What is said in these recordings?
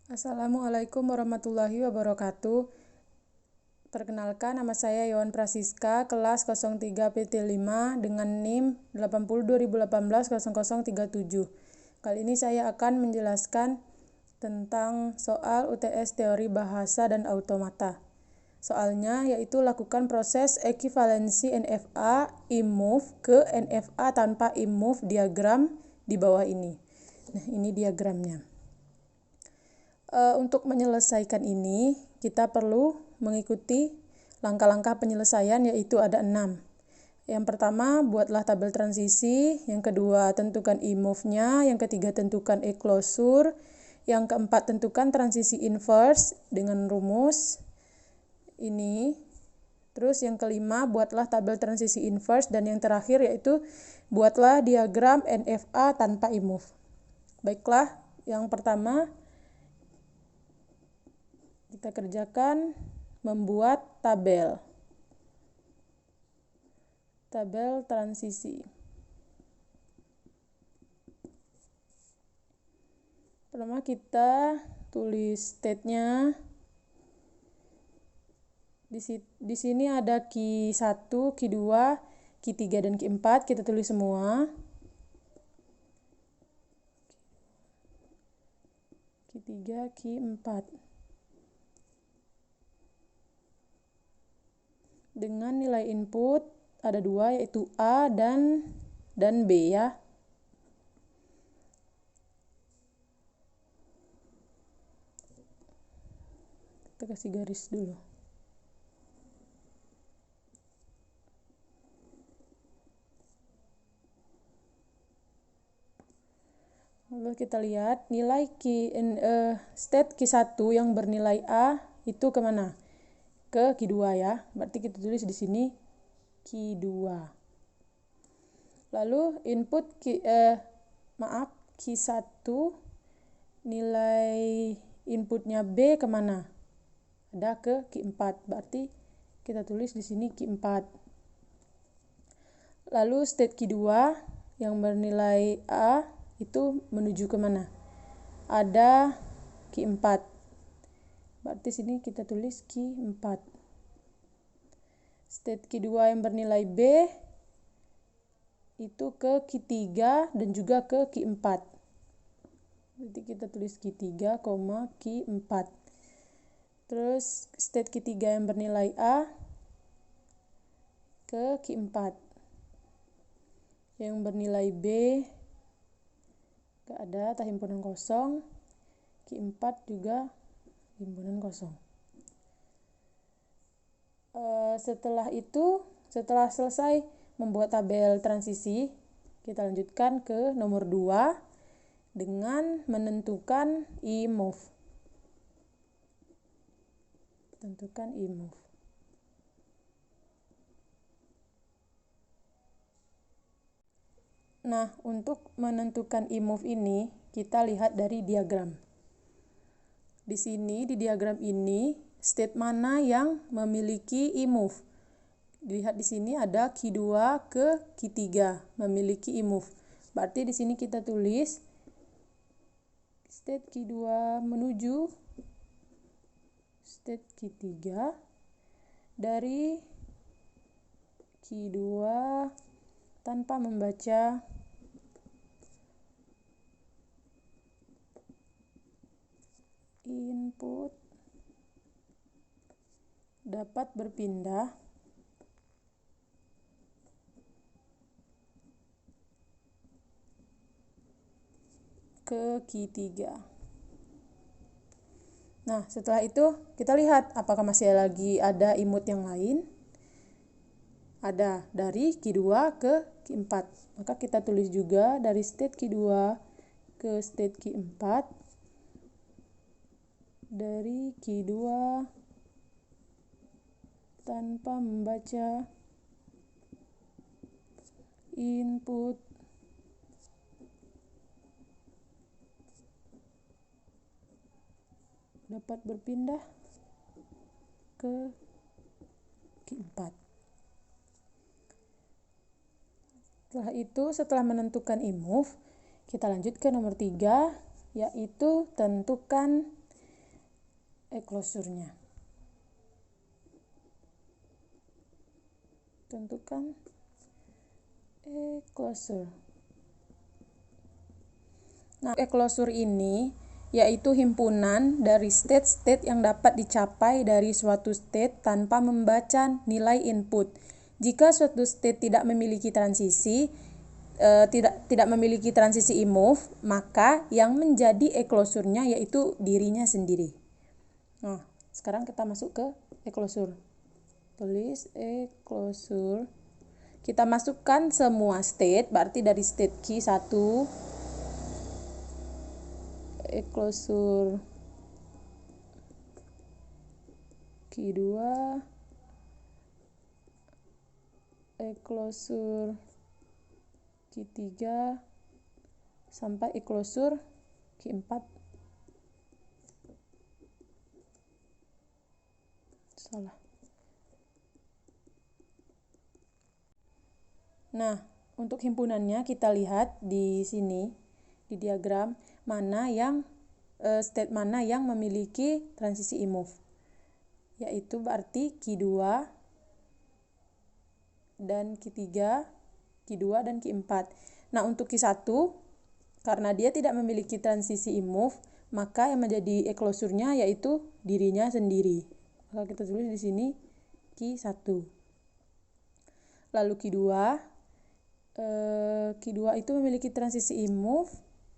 Assalamualaikum warahmatullahi wabarakatuh. Perkenalkan, nama saya Yohan Prasiska, kelas 03 PT5 dengan NIM 8020180037. Kali ini saya akan menjelaskan tentang soal UTS teori bahasa dan automata. Soalnya yaitu lakukan proses ekivalensi NFA IMMove ke NFA tanpa IMMove diagram di bawah ini. Nah, ini diagramnya. Untuk menyelesaikan ini, kita perlu mengikuti langkah-langkah penyelesaian, yaitu ada 6. Yang pertama, buatlah tabel transisi. Yang kedua, tentukan IMMove-nya. Yang ketiga, tentukan E-closure. Yang keempat, tentukan transisi inverse dengan rumus ini. Terus yang kelima, buatlah tabel transisi inverse. Dan yang terakhir yaitu buatlah diagram NFA tanpa IMMove. Baiklah, yang pertama kita kerjakan membuat tabel transisi. Pertama kita tulis state-nya. Di sini ada Q1, Q2, Q3 dan Q4, kita tulis semua. Q3, Q4. Dengan nilai input ada 2, yaitu A dan B ya. Kita kasih garis dulu. Lalu kita lihat nilai state Q1 yang bernilai A itu kemana? Ke Q2 ya. Berarti kita tulis di sini Q2. Lalu input Q1 nilai inputnya B kemana? Ada ke Q4. Berarti kita tulis di sini Q4. Lalu state Q2 yang bernilai A itu menuju kemana? Ada Q4. Berarti sini kita tulis Q4. State Q2 yang bernilai B itu ke Q3 dan juga ke Q4. Berarti kita tulis Q3, Q4. Terus state Q3 yang bernilai A ke Q4. Yang bernilai B gak ada, tak himpunan kosong. Q4 juga himpunan kosong. Setelah selesai membuat tabel transisi, kita lanjutkan ke nomor 2 dengan menentukan IMMove. Tentukan IMMove. Nah, untuk menentukan IMMove ini, kita lihat dari diagram. Di sini, di diagram ini, state mana yang memiliki IMMove. Dilihat di sini ada Q2 ke Q3 memiliki IMMove. Berarti di sini kita tulis state Q2 menuju state Q3 dari Q2 tanpa membaca input dapat berpindah ke Q3. Nah, setelah itu kita lihat apakah masih lagi ada input yang lain. Ada dari Q2 ke Q4. Maka kita tulis juga dari state Q2 ke state Q4. Dari Q2 tanpa membaca input dapat berpindah ke Q4. Setelah itu, setelah menentukan IMMove, kita lanjut ke nomor 3, yaitu tentukan eklosurnya. Tentukan eklosur. Nah, eklosur ini yaitu himpunan dari state-state yang dapat dicapai dari suatu state tanpa membaca nilai input. Jika suatu state tidak memiliki transisi, tidak memiliki transisi e-move, maka yang menjadi eklosurnya yaitu dirinya sendiri. Nah, sekarang kita masuk ke eklosur. Tulis eklosur. Kita masukkan semua state, berarti dari state Q1, eklosur Q2, eklosur Q3, sampai eklosur Q4. Salah. Nah, untuk himpunannya kita lihat di sini, di diagram, state mana yang memiliki transisi e-move. Yaitu berarti Q2 dan Q3, Q2 dan Q4. Nah, untuk Q1, karena dia tidak memiliki transisi e-move, maka yang menjadi eklosurnya yaitu dirinya sendiri. Maka kita tulis di sini Q1. Lalu Q2 itu memiliki transisi e-move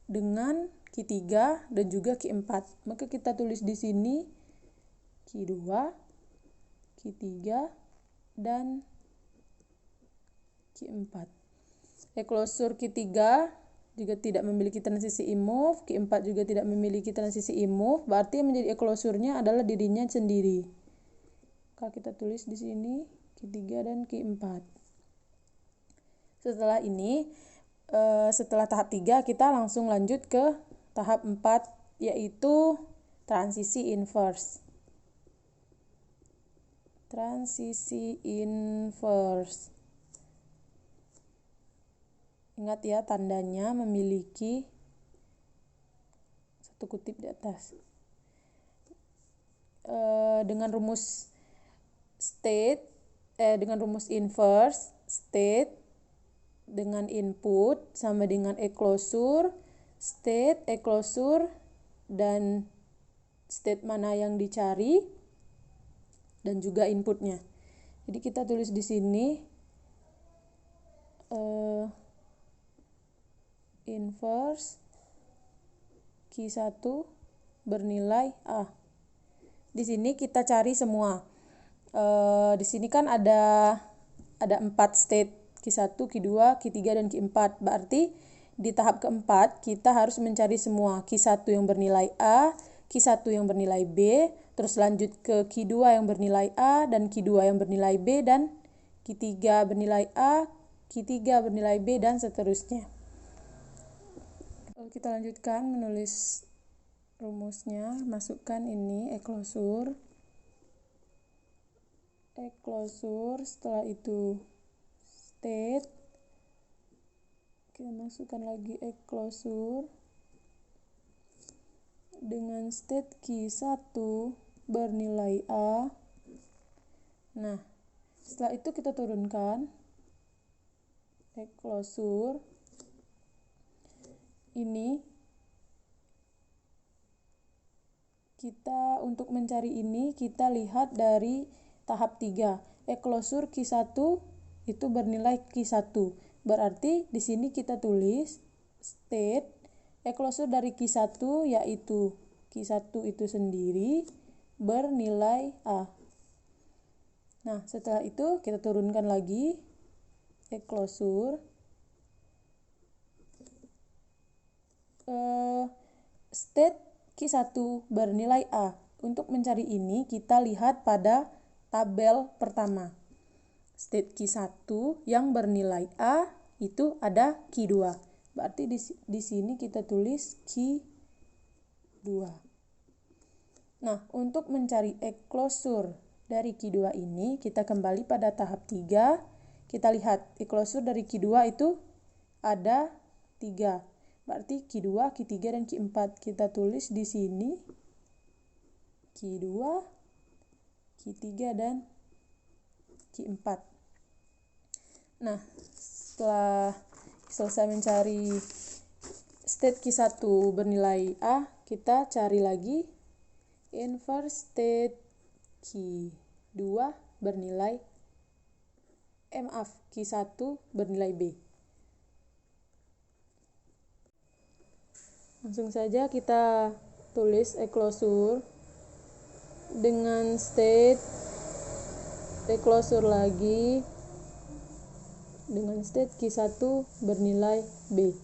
dengan Q3 dan juga Q4. Maka kita tulis di sini Q2, Q3, dan Q4. Eklosur Q3 juga tidak memiliki transisi e-move, Q4 juga tidak memiliki transisi e-move, berarti yang menjadi eklosurnya adalah dirinya sendiri. Maka kita tulis di sini Q3 dan Q4. Setelah ini, setelah tahap 3, kita langsung lanjut ke tahap 4, yaitu transisi inverse. Transisi inverse. Ingat ya, tandanya memiliki satu kutip di atas. Dengan rumus inverse, state dengan input sama dengan eklosur, state, eklosur, dan state mana yang dicari, dan juga inputnya. Jadi kita tulis di sini inverse Q1 bernilai A. Di sini kita cari semua. Di sini kan ada 4 state, Q1, Q2, Q3, dan Q4. Berarti di tahap keempat kita harus mencari semua. Q1 yang bernilai A, Q1 yang bernilai B, terus lanjut ke Q2 yang bernilai A, dan Q2 yang bernilai B, dan Q3 bernilai A, Q3 bernilai B, dan seterusnya. Kita lanjutkan menulis rumusnya. Masukkan ini eklosur. Setelah itu state, kita masukkan lagi eklosur dengan state Q1 bernilai A. Nah, setelah itu kita turunkan eklosur ini. Untuk mencari ini kita lihat dari tahap 3. Eklosur Q1 itu bernilai Q1. Berarti di sini kita tulis state eklosur dari Q1 yaitu Q1 itu sendiri bernilai A. Nah, setelah itu kita turunkan lagi eklosur state Q1 bernilai A. Untuk mencari ini kita lihat pada tabel pertama. State Q1 yang bernilai A itu ada Q2. Berarti di sini kita tulis Q2. Nah, untuk mencari eklosur dari Q2 ini, kita kembali pada tahap 3. Kita lihat eklosur dari Q2 itu ada 3. Berarti Q2, Q3, dan Q4. Kita tulis di sini Q2, Q3, dan Q4. Nah, setelah selesai mencari state Q1 bernilai A, kita cari lagi inverse state Q2 bernilai Q1 bernilai B. Langsung saja kita tulis closure dengan state closure lagi dengan state Q1 bernilai B.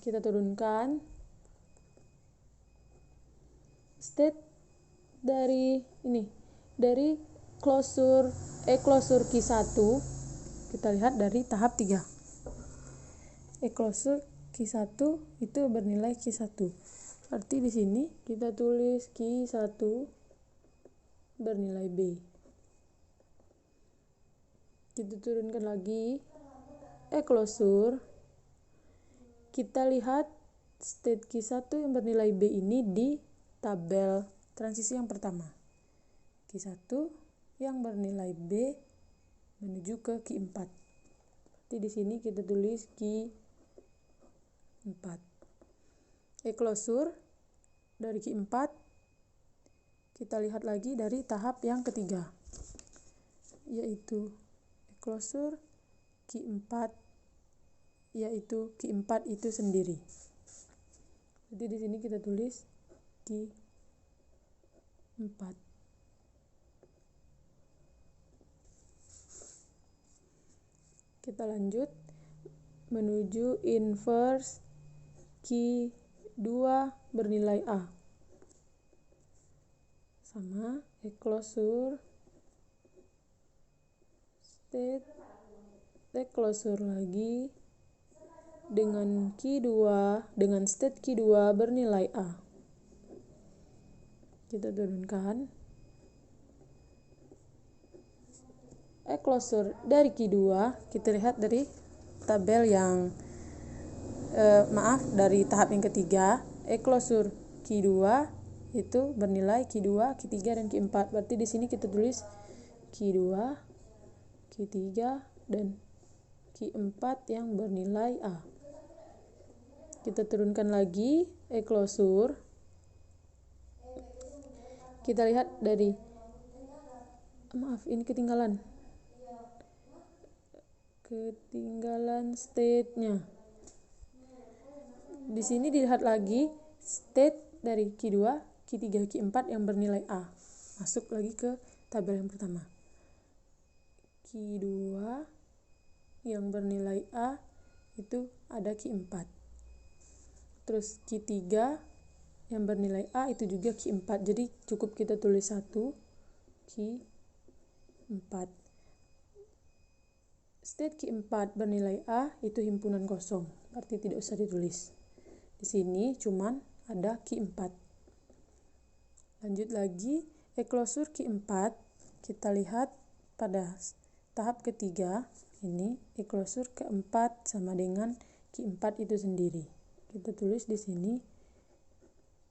Kita turunkan state dari closure Q1, kita lihat dari tahap 3. Closure Q1 itu bernilai Q1. Berarti di sini kita tulis Q1 bernilai B. Kita turunkan lagi closure. Kita lihat state Q1 yang bernilai B ini di tabel transisi yang pertama. Q1 yang bernilai B menuju ke Q4. Berarti di sini kita tulis Q4. Closure dari Q4 kita lihat lagi dari tahap yang ketiga, yaitu closure Q4, yaitu Q4 itu sendiri. Jadi di sini kita tulis Q4. Kita lanjut menuju inverse Q2 bernilai A. Sama closure state closure lagi dengan Q2 dengan state Q2 bernilai A. Kita turunkan closure dari Q2, kita lihat dari tabel yang dari tahap yang ketiga. Closure Q2 itu bernilai Q2, Q3, dan Q4. Berarti di sini kita tulis Q2, Q3, dan Q4 yang bernilai A. Kita turunkan lagi closure. Kita lihat dari ini ketinggalan state-nya. Di sini dilihat lagi state dari Q2, Q3, Q4 yang bernilai A. Masuk lagi ke tabel yang pertama. Q2 yang bernilai A itu ada Q4. Terus Q3 yang bernilai A itu juga Q4. Jadi cukup kita tulis 1 Q4. State Q4 bernilai A itu himpunan kosong, berarti tidak usah ditulis. Di sini cuman ada Q4. Lanjut lagi, closure Q4, kita lihat pada tahap ketiga, ini closure keempat sama dengan Q4 itu sendiri. Kita tulis di sini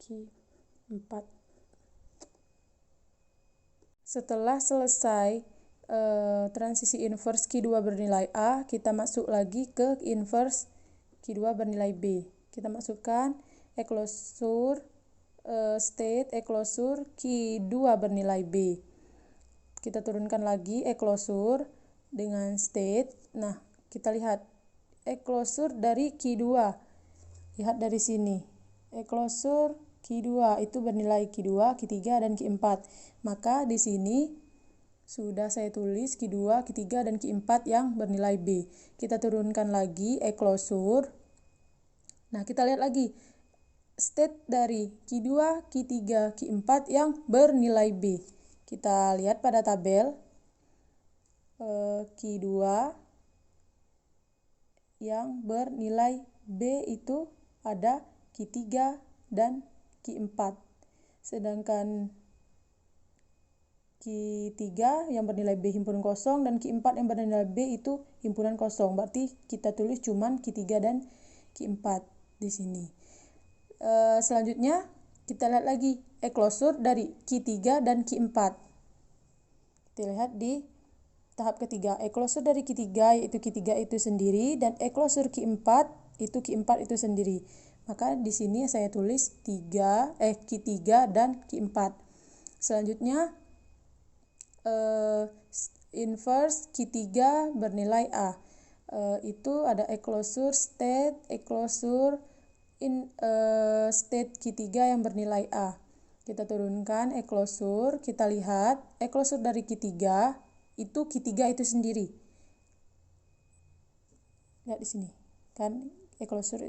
Q4. Setelah selesai transisi inverse Q2 bernilai A, kita masuk lagi ke inverse Q2 bernilai B. Kita masukkan closure state closure Q2 bernilai B. Kita turunkan lagi closure dengan state. Nah, kita lihat closure dari Q2. Lihat dari sini. Closure Q2 itu bernilai Q2, Q3, dan Q4. Maka di sini sudah saya tulis Q2, Q3, dan Q4 yang bernilai B. Kita turunkan lagi closure. Nah, kita lihat lagi state dari Q2, Q3, Q4 yang bernilai B. Kita lihat pada tabel Q2 yang bernilai B itu ada Q3 dan Q4. Sedangkan Q3 yang bernilai B himpunan kosong dan Q4 yang bernilai B itu himpunan kosong. Berarti kita tulis cuman Q3 dan Q4 di sini. Selanjutnya Kita lihat lagi eklosur dari Q3 dan Q4. Kita lihat di tahap ketiga, eklosur dari Q3 yaitu Q3 itu sendiri dan eklosur Q4 itu sendiri. Maka di sini saya tulis Q3 dan Q4. Selanjutnya inverse Q3 bernilai A. Itu ada eklosur state, eklosur state Q3 yang bernilai A. Kita turunkan eklosur, kita lihat eklosur dari Q3 itu Q3 itu sendiri. Lihat di sini. Kan eklosur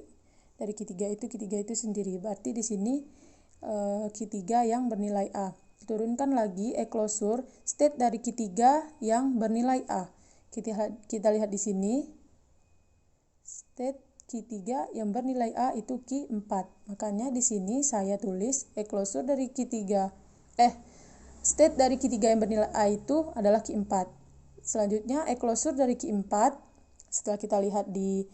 dari Q3 itu sendiri. Berarti di sini Q3 yang bernilai A. Turunkan lagi eklosur state dari Q3 yang bernilai A. Kita lihat di sini. State Q3 yang bernilai A itu Q4. Makanya di sini saya tulis eklosur dari state dari Q3 yang bernilai A itu adalah Q4. Selanjutnya eklosur dari Q4 setelah kita lihat di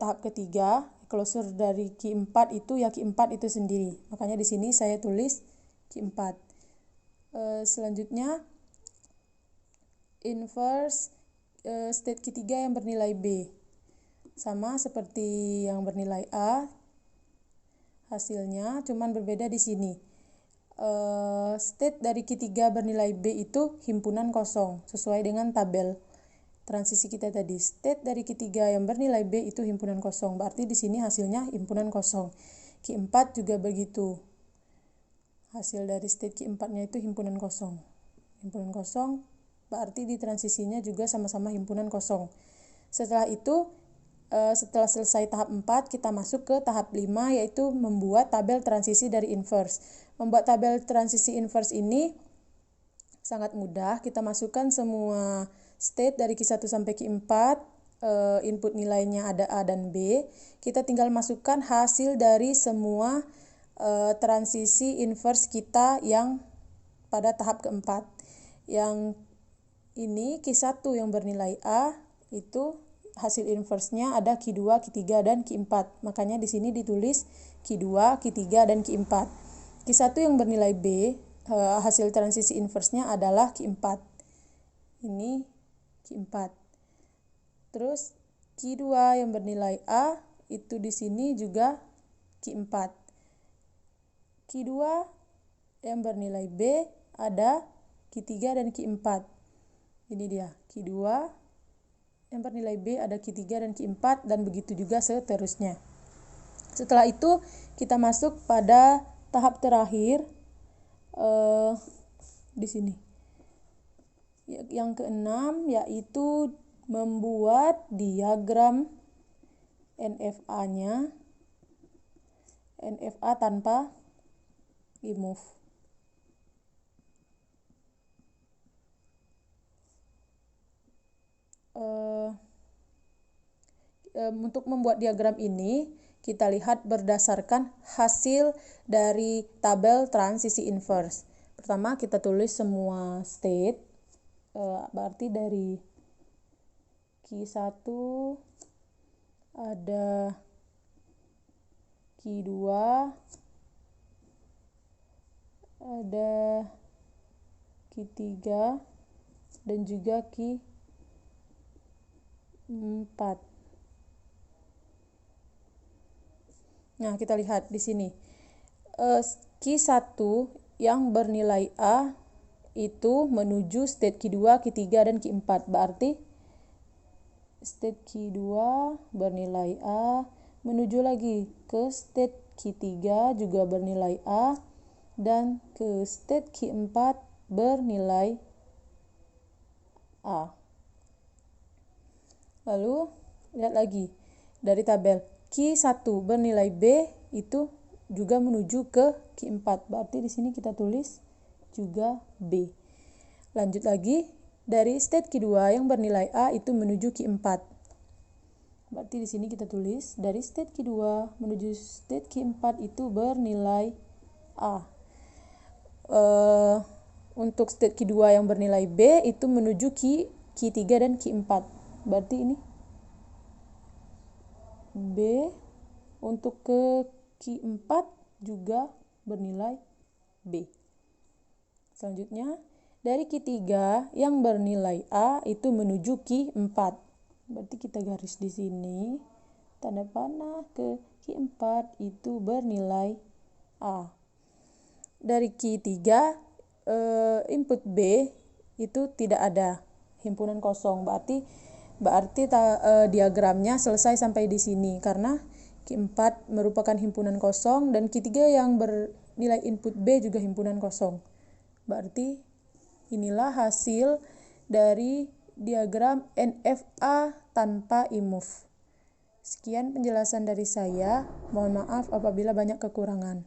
tahap ketiga, eklosur dari Q4 itu ya Q4 itu sendiri. Makanya di sini saya tulis Q4. Selanjutnya inverse state Q3 yang bernilai B. Sama seperti yang bernilai A, hasilnya cuman berbeda di sini. State dari Q3 bernilai B itu himpunan kosong, sesuai dengan tabel transisi kita tadi. State dari Q3 yang bernilai B itu himpunan kosong, berarti di sini hasilnya himpunan kosong. Q4 juga begitu. Hasil dari state Q4-nya itu himpunan kosong. Himpunan kosong berarti di transisinya juga sama-sama himpunan kosong. Setelah itu setelah selesai tahap 4, kita masuk ke tahap 5, yaitu membuat tabel transisi dari inverse. Membuat tabel transisi inverse ini sangat mudah. Kita masukkan semua state dari Q1 sampai Q4, input nilainya ada A dan B. Kita tinggal masukkan hasil dari semua transisi inverse kita yang pada tahap keempat. Yang ini Q1 yang bernilai A, itu hasil inverse-nya ada Q2, Q3, dan Q4. Makanya di sini ditulis Q2, Q3, dan Q4. Q1 yang bernilai B, hasil transisi inverse-nya adalah Q4. Ini Q4. Terus Q2 yang bernilai A, itu di sini juga Q4. Q2 yang bernilai B ada Q3 dan Q4. Ini dia, Q2 yang bernilai B ada Q3 dan Q4, dan begitu juga seterusnya. Setelah itu kita masuk pada tahap terakhir di sini. Yang keenam yaitu membuat diagram NFA-nya. NFA tanpa imove. Untuk membuat diagram ini kita lihat berdasarkan hasil dari tabel transisi inverse. Pertama kita tulis semua state, berarti dari Q1 ada Q2 ada Q3 dan juga Q4. Nah, kita lihat di sini. Q1 yang bernilai A itu menuju state Q2, Q3, dan Q4. Berarti state Q2 bernilai A menuju lagi ke state Q3 juga bernilai A dan ke state Q4 bernilai A. Lalu lihat lagi dari tabel. Q1 bernilai B itu juga menuju ke Q4. Berarti di sini kita tulis juga B. Lanjut lagi dari state Q2 yang bernilai A itu menuju Q4. Berarti di sini kita tulis dari state Q2 menuju state Q4 itu bernilai A. Untuk state Q2 yang bernilai B itu menuju Q3 dan Q4. Berarti ini B. Untuk ke Q4 juga bernilai B. Selanjutnya, dari Q3 yang bernilai A itu menuju Q4. Berarti kita garis di sini, tanda panah ke Q4 itu bernilai A. Dari Q3, input B itu tidak ada, himpunan kosong. Berarti diagramnya selesai sampai di sini, karena Q4 merupakan himpunan kosong dan Q3 yang bernilai input B juga himpunan kosong. Berarti inilah hasil dari diagram NFA tanpa IMOV. Sekian penjelasan dari saya. Mohon maaf apabila banyak kekurangan.